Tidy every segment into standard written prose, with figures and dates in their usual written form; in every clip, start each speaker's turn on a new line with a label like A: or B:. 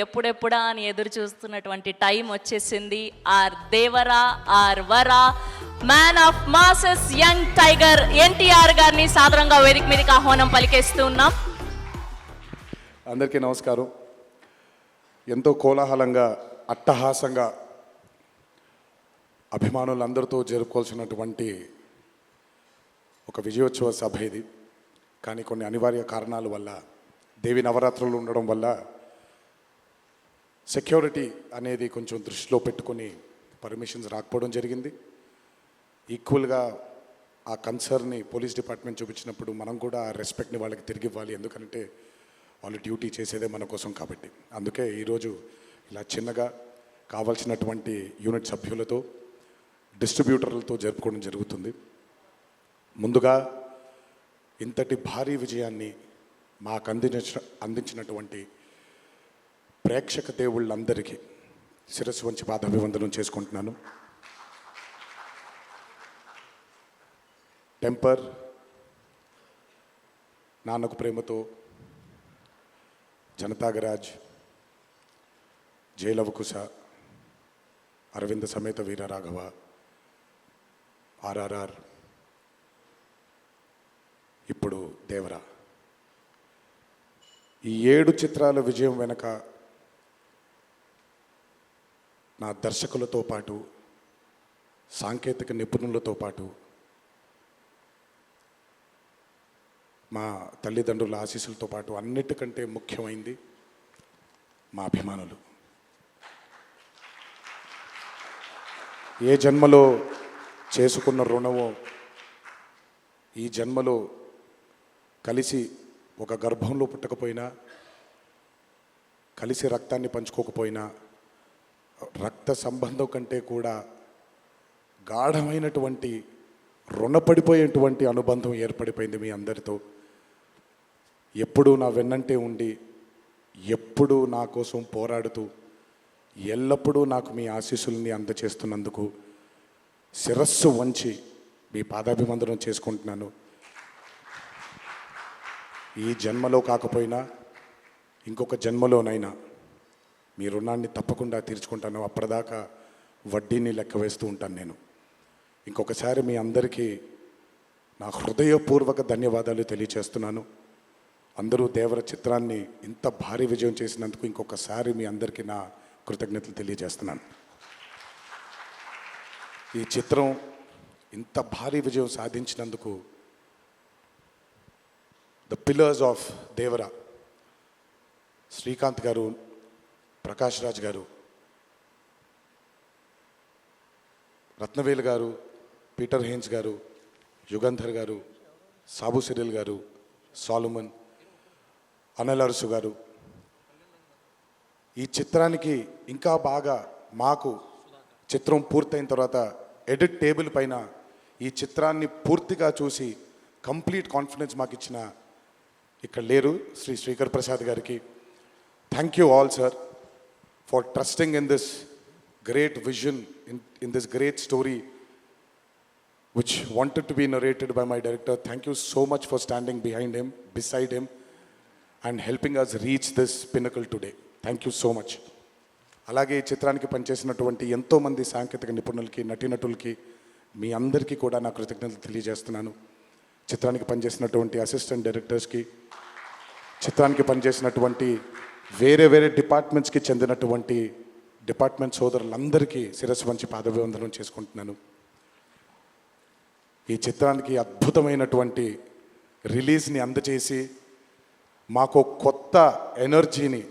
A: ఎప్పుడెప్పుడా అని ఎదురు చూస్తున్నటువంటి టైం వచ్చేసింది. R Devara, R Vara, man of masses, young tiger NTR గారిని సాదరంగా వేదిక మీదకి ఆహ్వానం పలికేస్తూ ఉన్నాం.
B: అందరికీ నమస్కారం. ఎంతో కోలాహలంగా, అట్టహాసంగా అభిమానులందరితో జరుపుకోవాల్సినటువంటి ఒక విజయోత్సవ సభ ఇది. కానీ కొన్ని అనివార్య కారణాల వల్ల, దేవి నవరాత్రులు ఉండడం వల్ల సెక్యూరిటీ అనేది కొంచెం దృష్టిలో పెట్టుకొని పర్మిషన్స్ రాకపోవడం జరిగింది. ఈక్వల్గా ఆ కన్సర్న్ని పోలీస్ డిపార్ట్మెంట్ చూపించినప్పుడు మనం కూడా ఆ రెస్పెక్ట్ని వాళ్ళకి తిరిగి ఇవ్వాలి. ఎందుకంటే వాళ్ళు డ్యూటీ చేసేదే మన కోసం కాబట్టి. అందుకే ఈరోజు ఇలా చిన్నగా కావాల్సినటువంటి యూనిట్ సభ్యులతో, డిస్ట్రిబ్యూటర్లతో జరుపుకోవడం జరుగుతుంది. ముందుగా ఇంతటి భారీ విజయాన్ని మాకు అందించినటువంటి ప్రేక్షక దేవుళ్ళందరికీ శిరస్సు వంచి పాదాభివందనం చేసుకుంటున్నాను. టెంపర్, నాన్నకు ప్రేమతో, జనతాగరాజ్, జైలవకుశ, అరవింద సమేత వీర రాఘవ, ఆర్ఆర్ఆర్, ఇప్పుడు దేవరా, ఈ 7 చిత్రాల విజయం వెనక నా దర్శకులతో పాటు, సాంకేతిక నిపుణులతో పాటు, మా తల్లిదండ్రుల ఆశీస్సులతో పాటు అన్నిటికంటే ముఖ్యమైంది మా అభిమానులు. ఏ జన్మలో చేసుకున్న రుణమో ఈ జన్మలో కలిసి ఒక గర్భంలో పుట్టకపోయినా, కలిసి రక్తాన్ని పంచుకోకపోయినా, రక్త సంబంధం కంటే కూడా గాఢమైనటువంటి రుణపడిపోయేటువంటి అనుబంధం ఏర్పడిపోయింది మీ అందరితో. ఎప్పుడూ నా వెన్నంటే ఉండి, ఎప్పుడూ నా కోసం పోరాడుతూ, ఎల్లప్పుడూ నాకు మీ ఆశీస్సుల్ని అందచేస్తున్నందుకు శిరస్సు వంచి మీ పాదాభివందనం చేసుకుంటున్నాను. ఈ జన్మలో కాకపోయినా ఇంకొక జన్మలోనైనా మీ రుణాన్ని తప్పకుండా తీర్చుకుంటాను. అప్పటిదాకా వడ్డీని లెక్క వేస్తూ ఉంటాను నేను. ఇంకొకసారి మీ అందరికీ నా హృదయపూర్వక ధన్యవాదాలు తెలియచేస్తున్నాను. అందరూ దేవర చిత్రాన్ని ఇంత భారీ విజయం చేసినందుకు ఇంకొకసారి మీ అందరికీ నా కృతజ్ఞతలు తెలియజేస్తున్నాను. ఈ చిత్రం ఇంత భారీ విజయం సాధించినందుకు the pillars of Devara, Srikanth garu, Prakash Raj గారు, రత్నవేలు గారు, పీటర్ హేన్స్ గారు, యుగంధర్ గారు, సాబు సిరిల్ గారు, సాలుమన్, అనిల్ అరుసు గారు, ఈ చిత్రానికి ఇంకా బాగా మాకు చిత్రం పూర్తయిన తర్వాత ఎడిట్ టేబుల్ పైన ఈ చిత్రాన్ని పూర్తిగా చూసి కంప్లీట్ కాన్ఫిడెన్స్ మాకు ఇచ్చిన, ఇక్కడ లేరు, శ్రీ శ్రీకర్ ప్రసాద్ గారికి thank you all sir for trusting in this great vision, in this great story which wanted to be narrated by my director. Thank you so much for standing behind him, beside him, and helping us reach this pinnacle today. Thank you so much. అలాగే ఈ చిత్రానికి పనిచేసినటువంటి ఎంతోమంది సాంకేతిక నిపుణులకి, నటీనటులకి, మీ అందరికీ కూడా నా కృతజ్ఞతలు తెలియజేస్తున్నాను. చిత్రానికి పనిచేసినటువంటి అసిస్టెంట్ డైరెక్టర్స్కి, చిత్రానికి పనిచేసినటువంటి వేరే వేరే డిపార్ట్మెంట్స్కి చెందినటువంటి డిపార్ట్మెంట్ సోదరులందరికీ శిరస్సు వంచి పాదాభివందనం చేసుకుంటున్నాను. ఈ చిత్రానికి అద్భుతమైనటువంటి రిలీజ్ని అందచేసి మాకు కొత్త ఎనర్జీని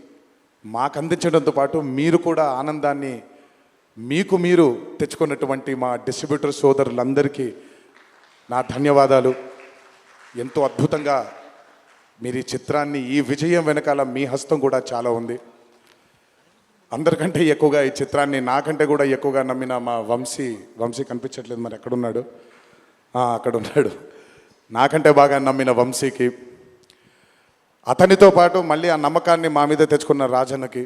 B: మాకు అందించడంతో పాటు మీరు కూడా ఆనందాన్ని మీకు మీరు తెచ్చుకున్నటువంటి మా డిస్ట్రిబ్యూటర్ సోదరులందరికీ నా ధన్యవాదాలు. ఎంతో అద్భుతంగా మీరు ఈ చిత్రాన్ని, ఈ విజయం వెనకాల మీ హస్తం కూడా చాలా ఉంది. అందరికంటే ఎక్కువగా ఈ చిత్రాన్ని నాకంటే కూడా ఎక్కువగా నమ్మిన మా వంశీ కనిపించట్లేదు, మరి ఎక్కడున్నాడు? అక్కడ ఉన్నాడు. నాకంటే బాగా నమ్మిన వంశీకి, అతనితో పాటు మళ్ళీ ఆ నమ్మకాన్ని మా మీద తెచ్చుకున్న రాజన్నకి,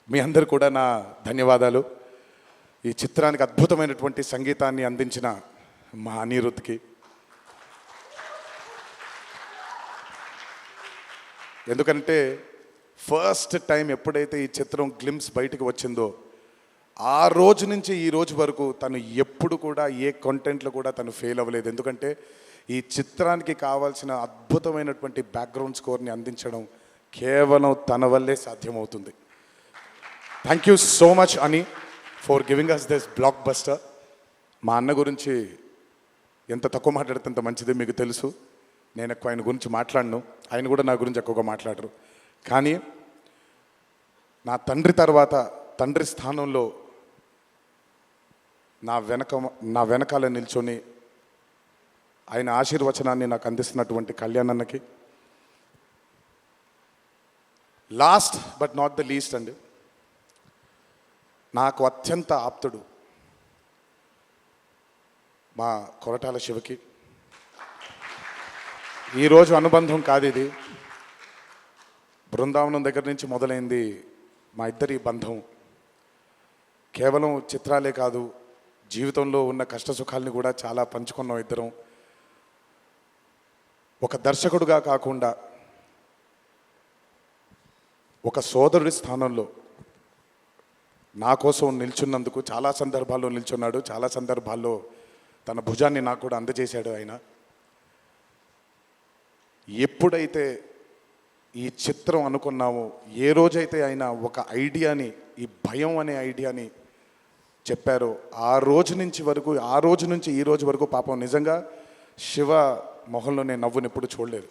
B: మీ అందరు కూడా నా ధన్యవాదాలు. ఈ చిత్రానికి అద్భుతమైనటువంటి సంగీతాన్ని అందించిన మా అనిరుద్ధ్కి, ఎందుకంటే ఫస్ట్ టైం ఎప్పుడైతే ఈ చిత్రం గ్లిమ్స్ బయటకు వచ్చిందో ఆ రోజు నుంచి ఈ రోజు వరకు తను ఎప్పుడు కూడా ఏ కంటెంట్లో కూడా తను ఫెయిల్ అవ్వలేదు. ఎందుకంటే ఈ చిత్రానికి కావాల్సిన అద్భుతమైనటువంటి బ్యాక్గ్రౌండ్ స్కోర్ని అందించడం కేవలం తన వల్లే సాధ్యమవుతుంది. థ్యాంక్ యూ సో మచ్ అని for giving us this blockbuster. మా అన్న గురించి ఎంత తక్కువ మాట్లాడితే అంత మంచిది, మీకు తెలుసు. నేను ఎక్కువ ఆయన గురించి మాట్లాడను, ఆయన కూడా నా గురించి ఎక్కువగా మాట్లాడరు. కానీ నా తండ్రి తర్వాత తండ్రి స్థానంలో నా వెనకాల నిల్చొని ఆయన ఆశీర్వచనాన్ని నాకు అందిస్తున్నటువంటి కళ్యాణ్ అన్నకి, last but not the least అండి, నాకు అత్యంత ఆప్తుడు మా కొరటాల శివకి. ఈరోజు అనుబంధం కాదు ఇది, బృందావనం దగ్గర నుంచి మొదలైంది మా ఇద్దరి బంధం. కేవలం చిత్రాలే కాదు, జీవితంలో ఉన్న కష్ట సుఖాలని కూడా చాలా పంచుకున్నాం ఇద్దరం. ఒక దర్శకుడుగా కాకుండా ఒక సోదరుడి స్థానంలో నా కోసం నిల్చున్నందుకు చాలా సందర్భాల్లో నిల్చున్నాడు, చాలా సందర్భాల్లో తన భుజాన్ని నాకు కూడా అందజేశాడు ఆయన. ఎప్పుడైతే ఈ చిత్రం అనుకున్నామో, ఏ రోజైతే ఆయన ఒక ఐడియాని, ఈ భయం అనే ఐడియాని చెప్పారో, ఆ రోజు నుంచి ఈ రోజు వరకు పాపం నిజంగా శివ మొహంలో నేను నవ్వుని ఎప్పుడు చూడలేదు.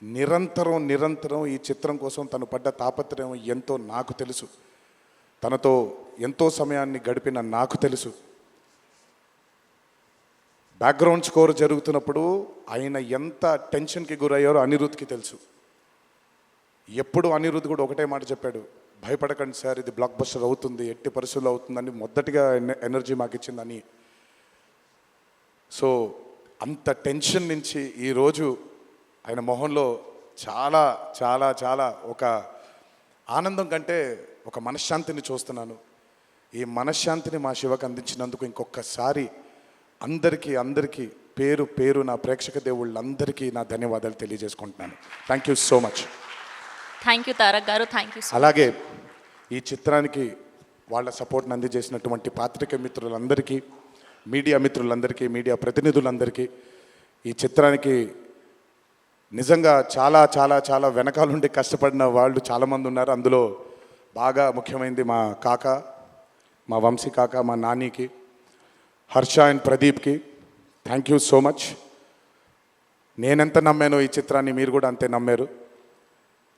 B: నిరంతరం ఈ చిత్రం కోసం తను పడ్డ తాపత్రయం ఎంతో నాకు తెలుసు. తనతో ఎంతో సమయాన్ని గడిపిన నాకు తెలుసు. బ్యాక్గ్రౌండ్ స్కోర్ జరుగుతున్నప్పుడు ఆయన ఎంత టెన్షన్కి గురయ్యారో అనిరుద్ధ్కి తెలుసు. ఎప్పుడు అనిరుద్ధ్ కూడా ఒకటే మాట చెప్పాడు, భయపడకండి సార్, ఇది బ్లాక్ బస్టర్ అవుతుంది, ఎట్టి పరిస్థితుల్లో అవుతుందని మొదటిగా ఎనర్జీ మాకు ఇచ్చిందని. సో అంత టెన్షన్ నుంచి ఈరోజు ఆయన మొహంలో చాలా చాలా చాలా ఒక ఆనందం కంటే ఒక మనశ్శాంతిని చూస్తున్నాను. ఈ మనశ్శాంతిని మా శివకు అందించినందుకు ఇంకొకసారి అందరికీ పేరు నా ప్రేక్షక దేవుళ్ళందరికీ నా ధన్యవాదాలు తెలియజేసుకుంటున్నాను. Thank you so much.
A: Thank you Tarak గారు, థ్యాంక్ యూ.
B: అలాగే ఈ చిత్రానికి వాళ్ళ సపోర్ట్ని అందజేసినటువంటి పాత్రిక మిత్రులందరికీ, మీడియా మిత్రులందరికీ, మీడియా ప్రతినిధులందరికీ, ఈ చిత్రానికి నిజంగా చాలా చాలా చాలా వెనకాలండి కష్టపడిన వాళ్ళు చాలామంది ఉన్నారు. అందులో బాగా ముఖ్యమైనది మా కాక, మా వంశీ కాక, మా నానికి, హర్ష అండ్ ప్రదీప్కి థ్యాంక్ యూ సో మచ్. నేనెంత నమ్మానో ఈ చిత్రాన్ని మీరు కూడా అంతే నమ్మారు.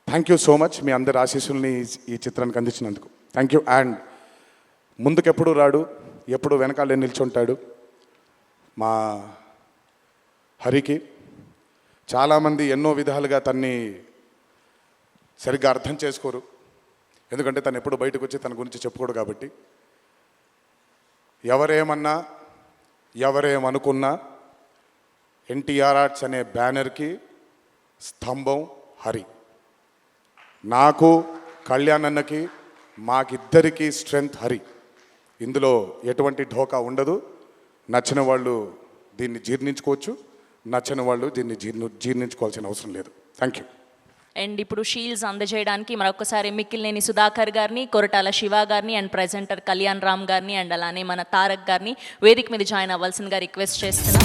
B: Thank you so much. మీ అందరి ఆశీస్సుల్ని ఈ చిత్రానికి అందించినందుకు థ్యాంక్ యూ. అండ్ ముందుకెప్పుడు రాడు, ఎప్పుడు వెనకాలే నిల్చుంటాడు మా హరికి. చాలామంది ఎన్నో విధాలుగా తన్ని సరిగ్గా అర్థం చేసుకోరు, ఎందుకంటే తను ఎప్పుడు బయటకు వచ్చి తన గురించి చెప్పుకోడు కాబట్టి. ఎవరేమన్నా ఎవరేమనుకున్నా ఎన్టీఆర్ ఆర్ట్స్ అనే బ్యానర్కి స్తంభం హరి. నాకు, కళ్యాణ్ అన్నకి, మాకిద్దరికీ స్ట్రెంగ్త్ హరి. ఇందులో ఎటువంటి ఢోకా ఉండదు. నచ్చిన వాళ్ళు దీన్ని జీర్ణించుకోవచ్చు, నచ్చని వాళ్ళు దీన్ని జీర్ణించుకోవాల్సిన అవసరం లేదు. Thank you.
A: అండ్ ఇప్పుడు షీల్డ్స్ అందజేయడానికి మరొకసారి మిక్కిలినేని సుధాకర్ గారిని, కొరటాల శివ గారిని అండ్ ప్రెజెంటర్ కళ్యాణ్ రామ్ గారిని అండ్ అలానే మన తారక్ గారిని వేదిక మీద జాయిన్ అవ్వాల్సిందిగా రిక్వెస్ట్ చేస్తున్నాం.